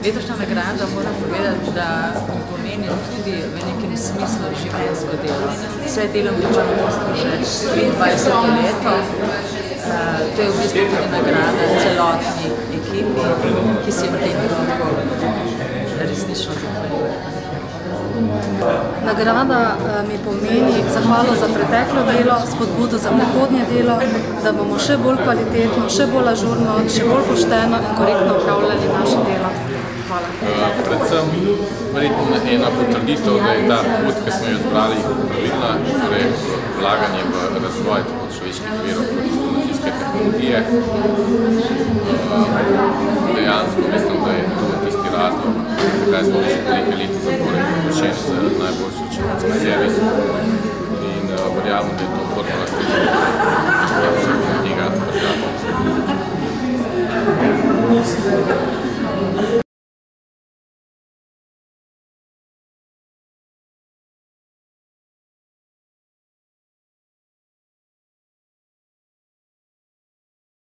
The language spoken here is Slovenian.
Letošnja nagrada, moram povedati, da pomeni tudi v nekem smislu življenjsko delo. Vse delam v računovodstvu že 23 leto. To je v bistvu tudi nagrada celotni ekipi, ki si v tem trenutku resnično zahvaljuje. Nagrada mi pomeni zahvalo za preteklo delo, spodbudo za prihodnje delo, da bomo še bolj kvalitetno, še bolj ažurno, še bolj pošteno in korektno upravljali naše delo. Hvala. Predvsem verjetno ena potrditev, da je ta pot, ki smo jo izbrali, pravilna, torej vlaganje v razvoj človeških virov kot informacijske tehnologije. Dejansko mislim, da je to tisti razlog, zakaj smo že nekaj let zapored površeni za najboljši računovodski servis in verjamem, da je to formula, ki je tega država.